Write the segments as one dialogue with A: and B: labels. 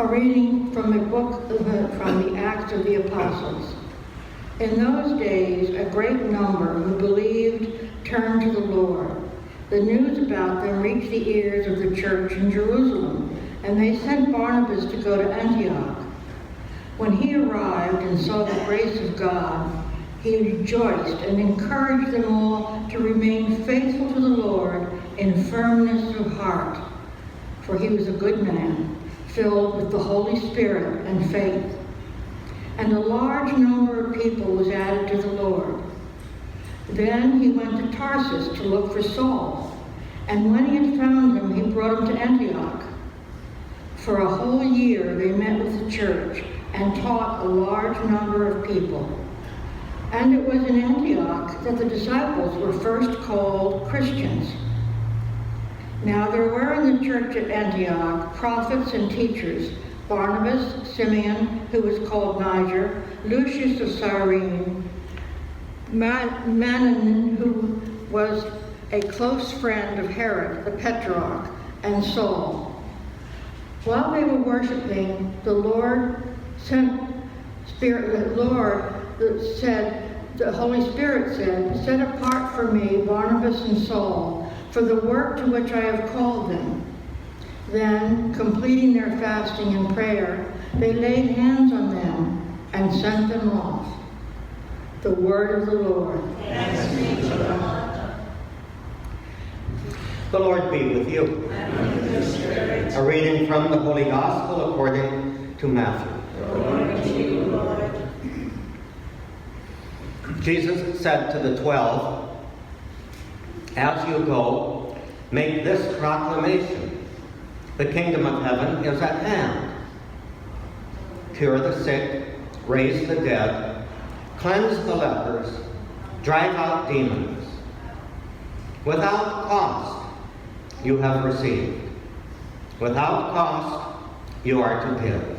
A: A reading from a book from the Acts of the Apostles. In those days, a great number who believed turned to the Lord. The news about them reached the ears of the church in Jerusalem, and they sent Barnabas to go to Antioch. When he arrived and saw the grace of God, he rejoiced and encouraged them all to remain faithful to the Lord in firmness of heart. For he was a good man, filled with the Holy Spirit and faith. And a large number of people was added to the Lord. Then he went to Tarsus to look for Saul, and when he had found him, he brought him to Antioch. For a whole year they met with the church and taught a large number of people. And it was in Antioch that the disciples were first called Christians. Now there were in the church at Antioch prophets and teachers: Barnabas, Simeon, who was called Niger, Lucius of Cyrene, Manaen, who was a close friend of Herod the Tetrarch, and Saul. While they were worshiping, the Holy Spirit said, "Set apart for me Barnabas and Saul for the work to which I have called them." Then, completing their fasting and prayer, they laid hands on them and sent them off. The word of the Lord.
B: Thanks be to God.
C: The Lord be with you.
B: And with your spirit.
C: A reading from the Holy Gospel according to Matthew.
B: Glory to you, Lord.
C: Jesus said to the 12, "As you go, make this proclamation: the kingdom of heaven is at hand. Cure the sick, raise the dead, cleanse the lepers, drive out demons. Without cost you have received. Without cost you are to give.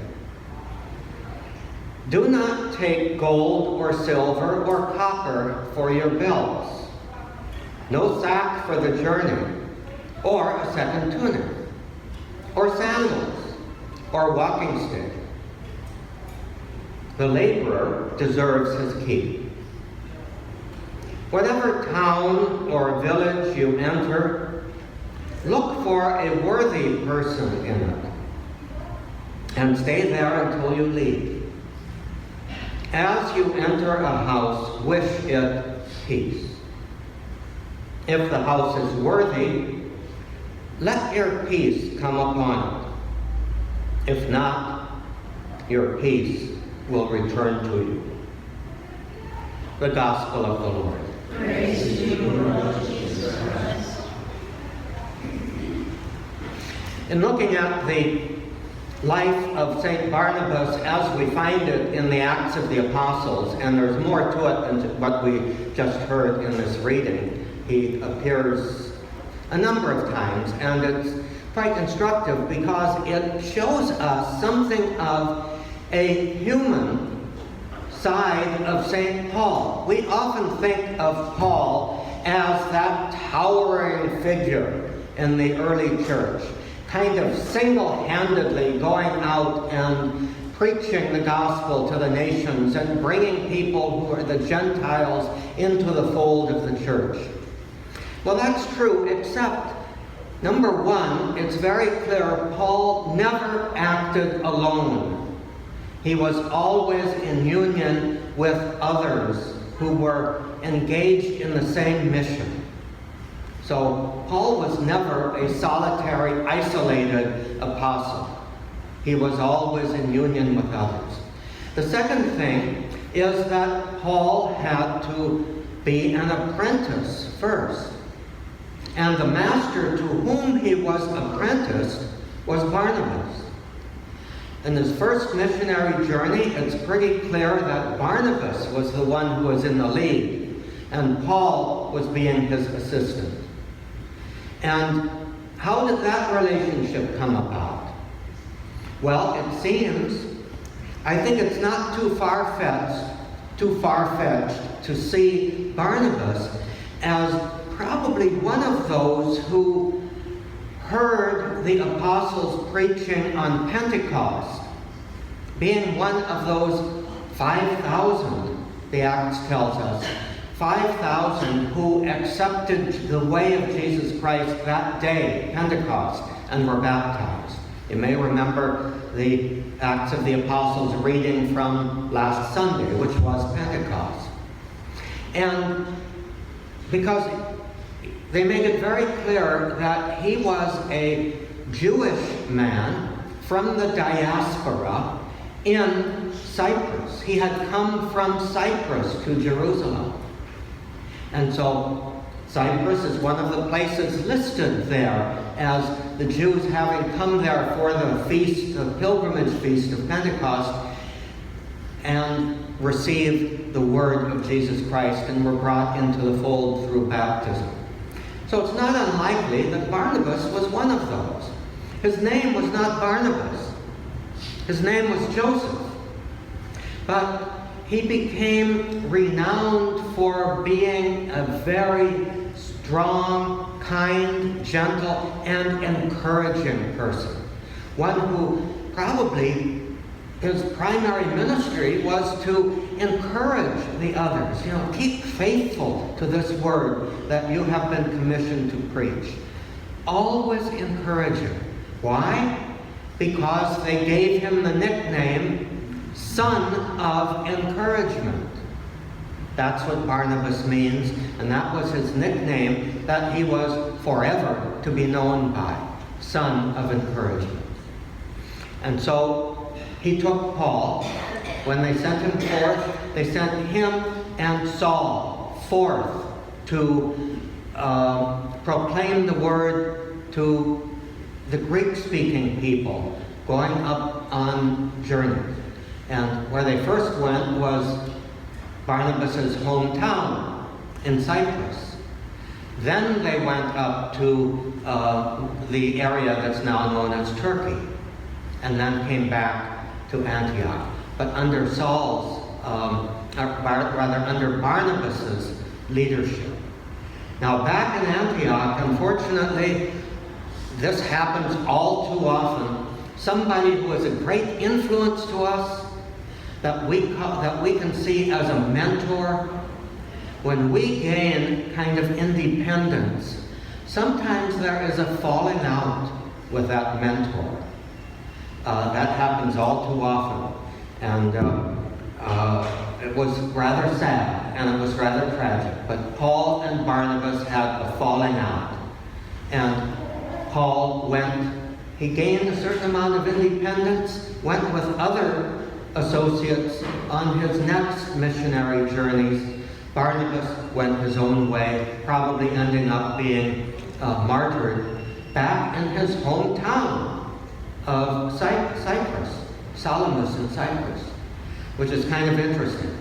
C: Do not take gold or silver or copper for your belts, no sack for the journey, or a second tunic, or sandals, or walking stick. The laborer deserves his keep. Whatever town or village you enter, look for a worthy person in it, and stay there until you leave. As you enter a house, wish it peace. If the house is worthy, let your peace come upon it. If not, your peace will return to you." The Gospel of the Lord.
B: Praise to you, Lord Jesus Christ.
C: In looking at the life of St. Barnabas as we find it in the Acts of the Apostles, and there's more to it than what we just heard in this reading. He appears a number of times, and it's quite instructive because it shows us something of a human side of St. Paul. We often think of Paul as that towering figure in the early church, kind of single-handedly going out and preaching the gospel to the nations and bringing people who are the Gentiles into the fold of the church. Well, that's true, except, number one, it's very clear Paul never acted alone. He was always in union with others who were engaged in the same mission. So Paul was never a solitary, isolated apostle. He was always in union with others. The second thing is that Paul had to be an apprentice first. And the master to whom he was apprenticed was Barnabas. In his first missionary journey, it's pretty clear that Barnabas was the one who was in the lead, and Paul was being his assistant. And how did that relationship come about? Well, it seems, I think it's not too far-fetched to see Barnabas as probably one of those who heard heard the apostles preaching on Pentecost, being one of those 5,000, the Acts tells us, 5,000 who accepted the way of Jesus Christ that day, Pentecost, and were baptized. You may remember the Acts of the Apostles reading from last Sunday, which was Pentecost. And because they made it very clear that he was a Jewish man from the diaspora in Cyprus. He had come from Cyprus to Jerusalem. And so Cyprus is one of the places listed there as the Jews having come there for the feast, the pilgrimage feast of Pentecost, and received the word of Jesus Christ and were brought into the fold through baptism. So it's not unlikely that Barnabas was one of those. His name was not Barnabas. His name was Joseph. But he became renowned for being a very strong, kind, gentle, and encouraging person. One who probably his primary ministry was to encourage the others. Keep faithful to this word that you have been commissioned to preach. Always encouraging. Why? Because they gave him the nickname Son of Encouragement. That's what Barnabas means, and that was his nickname that he was forever to be known by, Son of Encouragement. And so he took Paul. When they sent him forth, they sent him and Saul forth to proclaim the word to the Greek-speaking people going up on journeys. And where they first went was Barnabas' hometown in Cyprus. Then they went up to the area that's now known as Turkey, and then came back to Antioch. But under under Barnabas' leadership. Now back in Antioch, unfortunately, this happens all too often. Somebody who is a great influence to us, that we can see as a mentor, when we gain kind of independence, sometimes there is a falling out with that mentor. That happens all too often. And it was rather sad, and it was rather tragic. But Paul and Barnabas had a falling out. And Paul he gained a certain amount of independence, went with other associates on his next missionary journeys. Barnabas went his own way, probably ending up being martyred back in his hometown of Cyprus, Salamis in Cyprus, which is kind of interesting.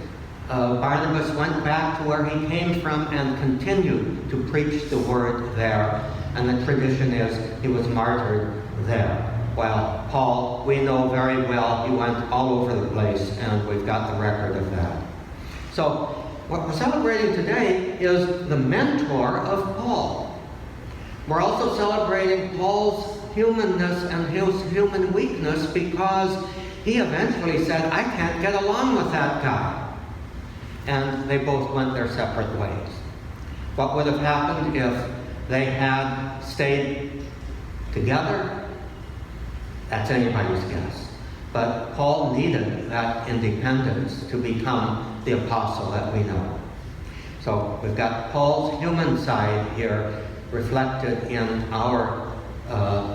C: Barnabas went back to where he came from and continued to preach the word there, and the tradition is he was martyred there. While Paul, we know very well, he went all over the place, and we've got the record of that. So what we're celebrating today is the mentor of Paul. We're also celebrating Paul's humanness and his human weakness, because he eventually said, I can't get along with that guy. And they both went their separate ways. What would have happened if they had stayed together? That's anybody's guess. But Paul needed that independence to become the apostle that we know. So we've got Paul's human side here reflected in our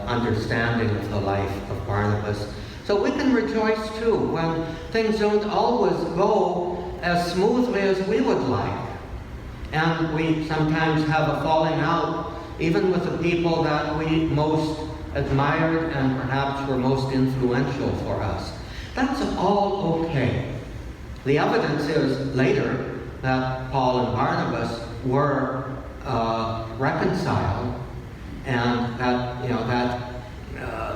C: understanding of the life of Barnabas. So we can rejoice too when things don't always go as smoothly as we would like. And we sometimes have a falling out even with the people that we most admired and perhaps were most influential for us. That's all okay. The evidence is later that Paul and Barnabas were reconciled, and that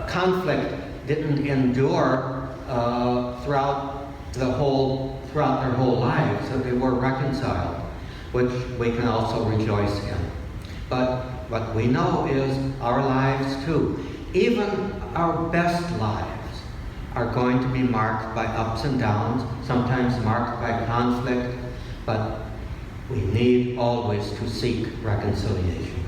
C: conflict didn't endure throughout their whole lives. So they were reconciled, which we can also rejoice in. But what we know is our lives too even our best lives are going to be marked by ups and downs, sometimes marked by conflict, but we need always to seek reconciliation.